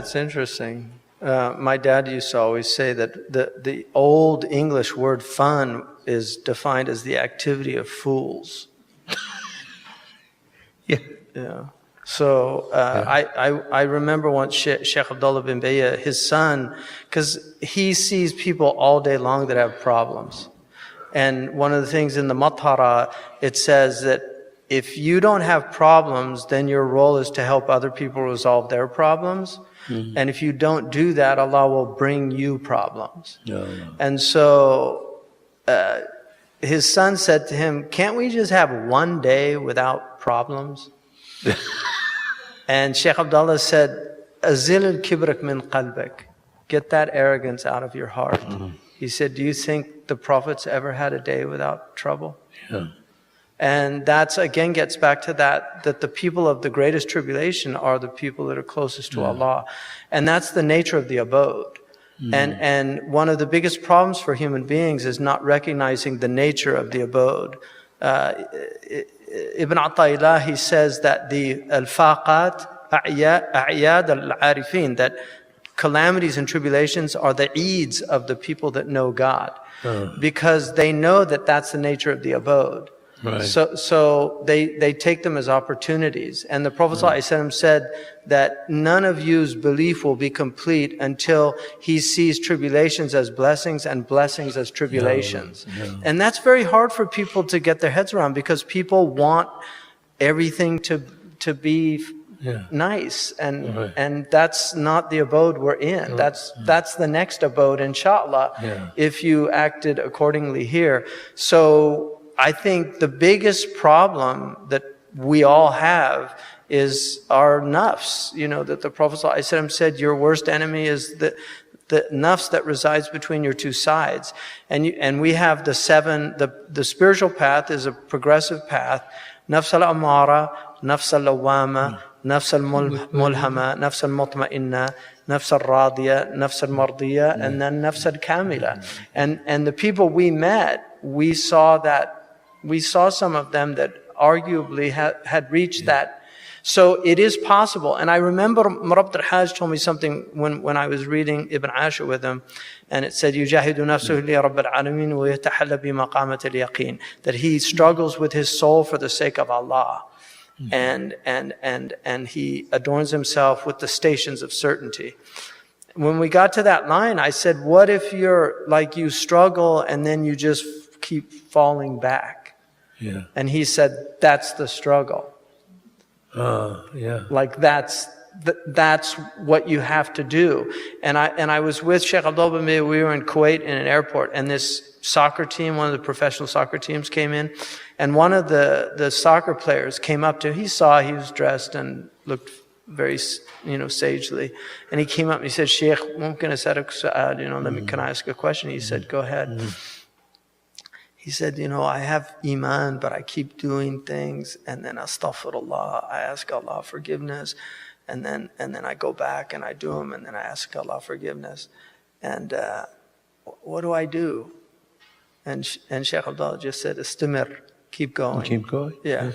it's interesting. My dad used to always say that the old English word fun is defined as the activity of fools. Yeah. Yeah. So I remember once Sheikh Abdullah bin Bayya, his son, because he sees people all day long that have problems. And one of the things in the Mathara, it says that if you don't have problems, then your role is to help other people resolve their problems. Mm-hmm. And if you don't do that, Allah will bring you problems. No. And so his son said to him, can't we just have one day without problems? And Sheikh Abdullah said, Azil al-kibrak min qalbak. Get that arrogance out of your heart. Mm-hmm. He said, do you think the prophets ever had a day without trouble? Yeah. And that's, again, gets back to that the people of the greatest tribulation are the people that are closest to Allah. And that's the nature of the abode. And one of the biggest problems for human beings is not recognizing the nature of the abode. Ibn Atta'illah, he says that the al-faqat, a'yad al-arifin, that calamities and tribulations are the eids of the people that know God. Because they know that that's the nature of the abode. Right. So they take them as opportunities. And the Prophet ﷺ said that none of you's belief will be complete until he sees tribulations as blessings and blessings as tribulations. Yeah. And that's very hard for people to get their heads around, because people want everything to be nice. And that's not the abode we're in. That's the next abode, inshallah, if you acted accordingly here. So I think the biggest problem that we all have is our nafs. You know, that the Prophet ﷺ said, your worst enemy is the nafs that resides between your two sides. And we have the spiritual path is a progressive path. Nafs al-amara, nafs al-lawama, nafs al-mulhama, nafs al-mutma'inna, nafs al-radiya, nafs al-mardiya, and then nafs al-kamila. And the people we met, we saw some of them that arguably had reached that. So it is possible. And I remember Murabbit al-Hajj told me something when I was reading Ibn Ashur with him, and it said, يُجَاهِدُ نَفْسُهُ لِرَبِّ الْعَالَمِينَ وَيَتَحَلَّى بِمَقَامَةِ الْيَقِينَ, that he struggles with his soul for the sake of Allah. And he adorns himself with the stations of certainty. When we got to that line, I said, what if you're like, you struggle and then you just keep falling back? Yeah. And he said, that's the struggle. Like that's what you have to do. And I was with Sheikh Abdullah bin Bayya. We were in Kuwait in an airport, and this soccer team, one of the professional soccer teams, came in, and one of the soccer players came up to him. He was dressed and looked very, sagely, and he came up and he said, Sheikh, mumkin as'aluk su'al, can I ask a question? He said, go ahead. He said, I have iman, but I keep doing things, and then astaghfirullah, I ask Allah forgiveness, and then I go back and I do them, and then I ask Allah forgiveness. And what do I do? And Sheikh Abdullah just said, istimir, keep going. Keep going? Yeah.